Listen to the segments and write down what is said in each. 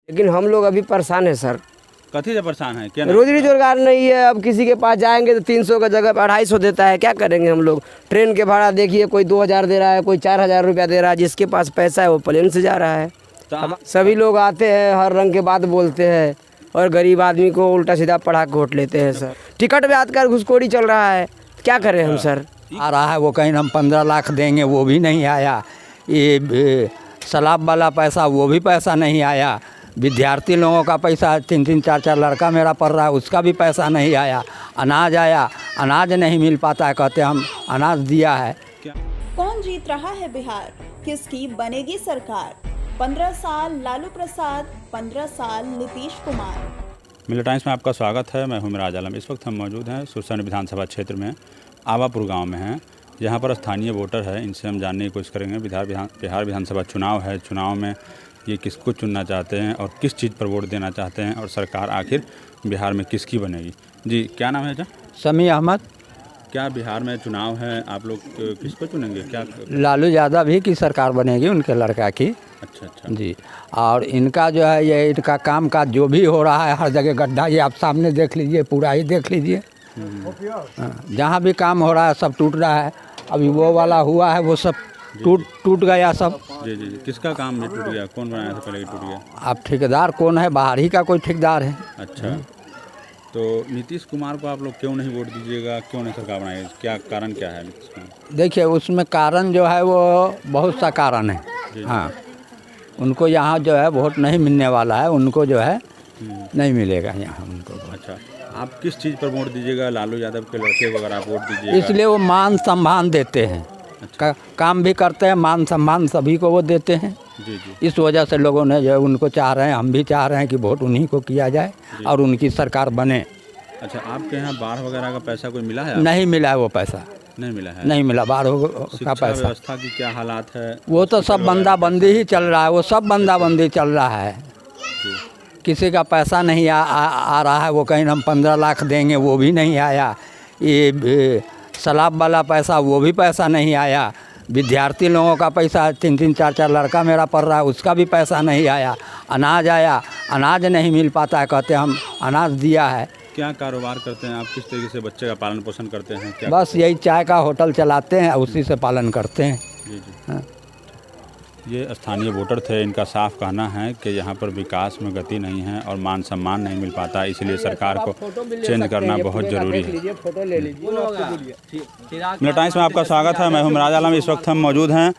लेकिन हम लोग अभी परेशान है सर। कथी से परेशान है? क्या रोजी रोजगार नहीं है। अब किसी के पास जाएंगे तो 300 का जगह 250 देता है, क्या करेंगे हम लोग। ट्रेन के भाड़ा देखिए, कोई 2000 दे रहा है, कोई 4000 रुपया दे रहा है। जिसके पास पैसा है वो प्लेन से जा रहा है। सभी लोग आते हैं, हर रंग के बात बोलते हैं और गरीब आदमी को उल्टा सीधा पढ़ा के वोट लेते हैं सर। टिकट ब्याज का घुसखोरी चल रहा है, क्या करें हम सर। आ रहा है वो कहीं हम 15 लाख देंगे, वो भी नहीं आया। ये सलाब वाला पैसा, वो भी पैसा नहीं आया। विद्यार्थी लोगों का पैसा 3-3 4-4 लड़का मेरा पढ़ रहा है, उसका भी पैसा नहीं आया। अनाज आया, अनाज नहीं मिल पाता है, कहते हम अनाज दिया है। कौन जीत रहा है बिहार, किसकी बनेगी सरकार? 15 साल लालू प्रसाद, 15 साल नीतीश कुमार। मिलिया टाइम्स में आपका स्वागत है। मैं हूं मिराज आलम। इस वक्त हम मौजूद हैं सुरसंड विधानसभा क्षेत्र में आवापुर गांव में हैं। यहाँ पर स्थानीय वोटर है, इनसे हम जानने की कोशिश करेंगे। बिहार विधानसभा चुनाव है, चुनाव में ये किसको चुनना चाहते हैं और किस चीज़ पर वोट देना चाहते हैं और सरकार आखिर बिहार में किसकी बनेगी। जी, क्या नाम है जा? समी अहमद। क्या बिहार में चुनाव है, आप लोग किसको चुनेंगे? क्या लालू यादव ही की सरकार बनेगी, उनके लड़का की। अच्छा जी। और इनका जो है ये इनका काम काज जो भी हो रहा है, हर जगह गड्ढा, ये आप सामने देख लीजिए, पूरा ही देख लीजिए। जहाँ भी काम हो रहा है सब टूट रहा है। अभी वो वाला हुआ है, वो सब टूट गया सब। जी जी जी। किसका काम में टूट गया? कौन बनाया था पहले टूट गया? अब ठेकेदार कौन है? बाहर ही का कोई ठेकेदार है। अच्छा, तो नीतीश कुमार को आप लोग क्यों नहीं वोट दीजिएगा, क्यों नहीं सरकार बनाएगी? क्या कारण क्या है नीतीश कुमार? देखिए, उसमें कारण जो है वो बहुत सा कारण है। हाँ, उनको यहाँ जो है वोट नहीं मिलने वाला है, उनको जो है नहीं मिलेगा यहाँ उनको। अच्छा, आप किस चीज़ पर वोट दीजिएगा? लालू यादव के लड़के को अगर आप वोट दीजिएगा? इसलिए वो मान सम्मान देते हैं। अच्छा। काम भी करते हैं, मान सम्मान सभी को वो देते हैं। जी जी। इस वजह से लोगों ने जो है उनको चाह रहे हैं, हम भी चाह रहे हैं कि वोट उन्हीं को किया जाए और उनकी सरकार बने। अच्छा, आपके यहाँ बाढ़ वगैरह का पैसा कोई मिला है? नहीं मिला है वो पैसा। नहीं मिला है? नहीं मिला बाढ़ का पैसा। व्यवस्था की क्या हालात है? वो तो सब बंदाबंदी ही चल रहा है, वो सब बंदाबंदी चल रहा है। किसी का पैसा नहीं आ रहा है, वो कहीं हम 15 लाख देंगे, वो भी नहीं आया। ये सलाब वाला पैसा, वो भी पैसा नहीं आया। विद्यार्थी लोगों का पैसा 3-3 4-4 लड़का मेरा पढ़ रहा है, उसका भी पैसा नहीं आया। अनाज आया, अनाज नहीं मिल पाता है, कहते हम अनाज दिया है। क्या कारोबार करते हैं आप? किस तरीके से बच्चे का पालन पोषण करते हैं? क्या बस यही चाय का होटल चलाते हैं, उसी से पालन करते हैं। जी जी। हाँ। ये स्थानीय वोटर थे, इनका साफ कहना है कि यहाँ पर विकास में गति नहीं है और मान सम्मान नहीं मिल पाता, इसलिए सरकार को चेंज करना बहुत ज़रूरी है। मिलिया टाइम्स में आपका स्वागत है। मैं हूं मिराज आलम। इस वक्त हम मौजूद हैं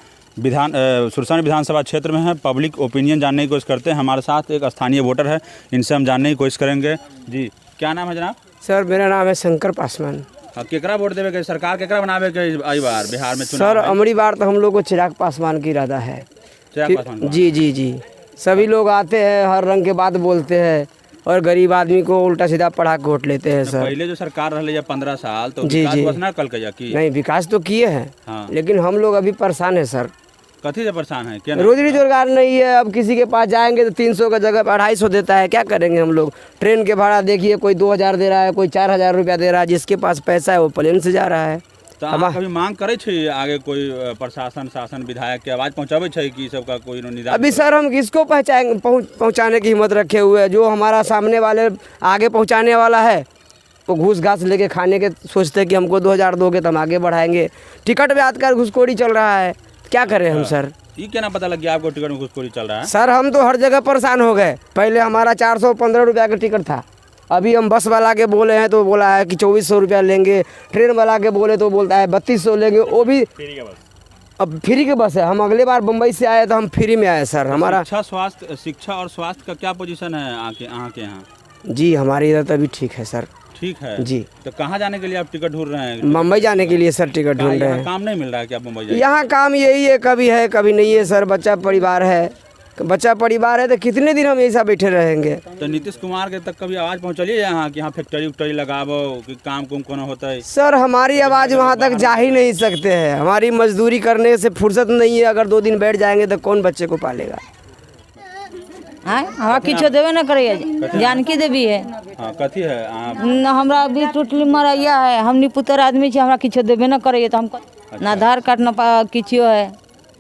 सुरसंड विधानसभा क्षेत्र में हैं। पब्लिक ओपिनियन जानने की कोशिश करते हैं। हमारे साथ एक स्थानीय वोटर है, इनसे हम जानने की कोशिश करेंगे। जी, क्या नाम है जनाब? सर मेरा नाम है शंकर पासवान। केकरा वोट देवे के? सरकार केकरा बनावे के आई बार बिहार में चुनाव? सर अमरी बार तो हम लोग को चिराग पासवान की इरादा है। चिराग पासवान को? जी जी जी। सभी लोग आते हैं, हर रंग के बात बोलते हैं और गरीब आदमी को उल्टा सीधा पढ़ा के वोट लेते हैं सर। पहले जो सरकार रही है 15 साल तो जी जी। विकास ना कल के की? नहीं, विकास तो किए हैं। हाँ। लेकिन हम लोग अभी परेशान है सर। कथी से परेशान है? क्या रोजी रोजगार नहीं है। अब किसी के पास जाएंगे तो 300 का जगह 250 देता है, क्या करेंगे हम लोग। ट्रेन के भाड़ा देखिए, कोई 2000 दे रहा है, कोई 4000 रुपया दे रहा है। जिसके पास पैसा है वो प्लेन से जा रहा है। तो आप कभी मांग करे छे आगे कोई प्रशासन शासन विधायक के आवाज पहुंचावे छे कि सबका कोई निदान? अभी सर हम किसको पहुंचाने की हिम्मत रखे हुए हैं? जो हमारा सामने वाले आगे पहुंचाने वाला है वो घूस घास लेके खाने के सोचते हैं कि हमको 2000 दोगे तो हम आगे बढ़ाएंगे। टिकट ब्याज का घुसखोरी चल रहा है, क्या करें हम सर। ये क्या ना पता लग गया आपको टिकट में घुसखोरी चल रहा है? सर हम तो हर जगह परेशान हो गए। पहले हमारा 415 रुपया का टिकट था, अभी हम बस वाला के बोले हैं तो बोला है कि 2400 रुपया लेंगे। ट्रेन वाला के बोले तो बोलता है 3200 लेंगे, वो भी अब फ्री के बस है। हम अगले बार मुंबई से आए तो हम फ्री में आए सर। हमारा शिक्षा और स्वास्थ्य का क्या पोजीशन है आके यहाँ? जी हमारी इधर तो अभी ठीक है सर। ठीक है जी। तो कहाँ जाने के लिए आप टिकट ढूंढ रहे हैं? मुंबई जाने के लिए सर टिकट ढूंढ रहे हैं। काम नहीं मिल रहा है कि आप मुंबई जाइए? यहाँ काम यही है, कभी नहीं है सर। बच्चा परिवार है तो कितने दिन हम ऐसा बैठे रहेंगे। तो नीतीश कुमार के तक कभी आवाज पहुँचलिए यहाँ कि यहाँ फैक्ट्री उक्टरी लगाबो कि काम कुम कोनो होता है? सर हमारी आवाज़ वहाँ तक जा ही नहीं सकते हैं। हमारी मजदूरी करने से फुर्सत नहीं है। अगर 2 दिन बैठ जाएंगे तो कौन बच्चे को पालेगा। हमारा किछो देवे न करे। जानकी देवी है। हाँ, कथी है? हमरा अभी टोटली मरैया है। हम निपुतर आदमी छे, हमरा किछो देवे न करे तो हम ना आधार कार्ड न किछो है।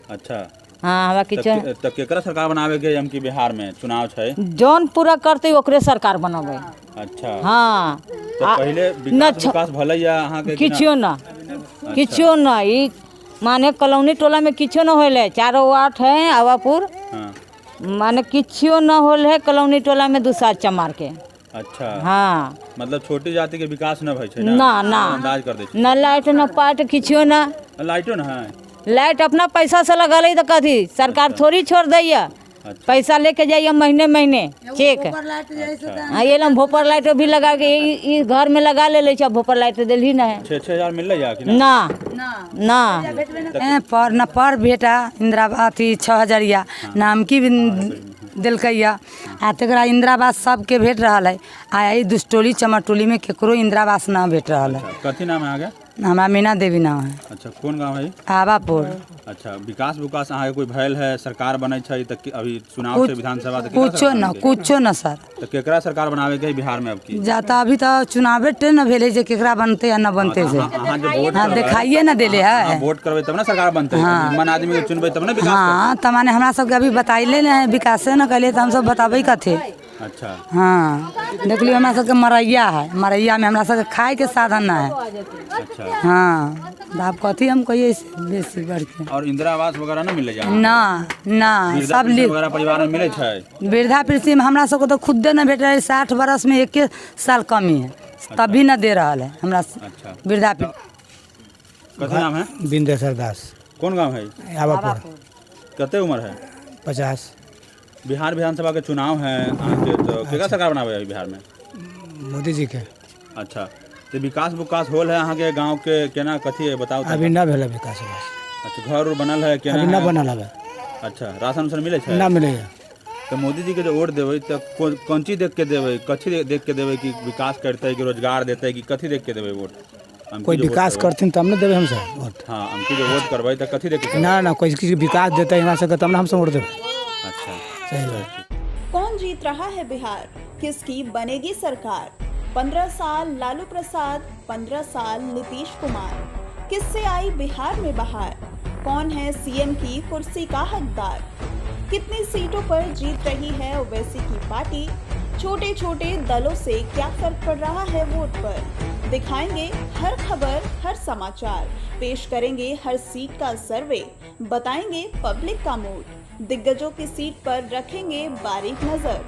अच्छा। हाँ हवा किचन तो केकरा सरकार बनावे के हम की बिहार में चुनाव है? जौन पूरा करते ओकरे सरकार बनावे। अच्छा हाँ तो पहले विकास भले या अहाँ के किछो ना किछो ना ई माने कॉलोनी टोला में किछो ना होले। 4 वार्ड है आवापुर, हाँ। माने किछो ना होल है कॉलोनी टोला में 2 साल चमार के। अच्छा हाँ मतलब छोटी जाति के विकास न भई छै ना ना अंदाज कर दे छै। ना लाइट ना पाट किछो ना। लाइटो न है? लाइट अपना पैसा से लगा ले तो कथी सरकार थोड़ी छोड़ दैया। पैसा लेके जाइए महीने चेक। हाँ ये लम भोपर लाइट भी लगा के घर में लगा ले भोपर लाइट दिल्ली ना है। 6,000 मिल रहा है ना ना पर बेटा इंदिरा अथी 6,000 नाम की दिलकैया आ तकरा इंदिरावास सबके भेट रहा है। आ ई दुष्टोली चमरटोली में केकरो इंदिरावास ना भेट रहा है। कथी नाम है आगे? हमारा मीना देवी नाम है। अच्छा कौन गांव है? आवापुर। अच्छा विकास अहाँ कोई भयल है सरकार बनै छै त अभी चुनाव से विधानसभा कुछो न सर। तो केकरा सरकार बनावे के बिहार में अब की जाता अभी तो चुनावे न भेले जे केकरा बनते या न बनते से। हाँ दिखाइए न देले है। वोट करबे तब ना सरकार बनते। मन आदमी के चुनबे तब ना विकास। हाँ त माने हमरा सबके अभी बताइले न विकास न कले त हम सब बताबै कथे। अच्छा हाँ देख लियो हमरा सबके मरैया है। मरैया में हमरा सबके खाए के साधन ना है। अच्छा हाँ आप कथी हम कहिए बेसी करके। और इंदिरा आवास वगैरह ना मिले जा? ना सब वगैरह परिवार में मिले छै। वृद्धा पेंशन हमरा सबको तो खुदे न भेट रहे। 60 बरस में 1 साल कमी है तभी न दे रहा है हमरा वृद्धा पेंशन। कथी नाम है? बिंदेश्वर दास। कौन गाँव है? आवापुर। कते उम्र है? 50। बिहार विधानसभा के चुनाव है तो केकरा सरकार बनावे है बिहार में? मोदी जी के। अच्छा तो विकास होल है अहाँ के गाँव के केना कथी है बताओ? अभी ना भेल विकास। अच्छा घर बनल है केना? अभी ना बनल है। अच्छा राशन उसन मिले छै? ना मिले। तो मोदी जी के जो वोट देवे तो कौन चीज देख के देवे? कथी देख के देवे कि विकास करते कि रोजगार देते कि कथी देख के देवे वोट? कोई विकास करथिन तब न देवे हम सब वोट। हाँ हम जो वोट करबै तो कथी देख के? ना कोई विकास देते हमरा सबके तब न हम सब वोट देवे। अच्छा सही बात। कौन जीत रहा है बिहार? किसकी बनेगी सरकार? 15 साल लालू प्रसाद, 15 साल नीतीश कुमार। किससे आई बिहार में बहार? कौन है सीएम की कुर्सी का हकदार? कितनी सीटों पर जीत रही है ओवैसी की पार्टी? छोटे छोटे दलों से क्या फर्क पड़ रहा है वोट पर? दिखाएंगे हर खबर, हर समाचार, पेश करेंगे हर सीट का सर्वे, बताएंगे पब्लिक का मूड, दिग्गजों की सीट पर रखेंगे बारीक नजर।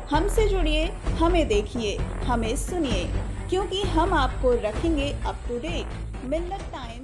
हमसे जुड़िए, हमें देखिए, हमें सुनिए, क्योंकि हम आपको रखेंगे अप टू डेट। मिन्नत टाइम।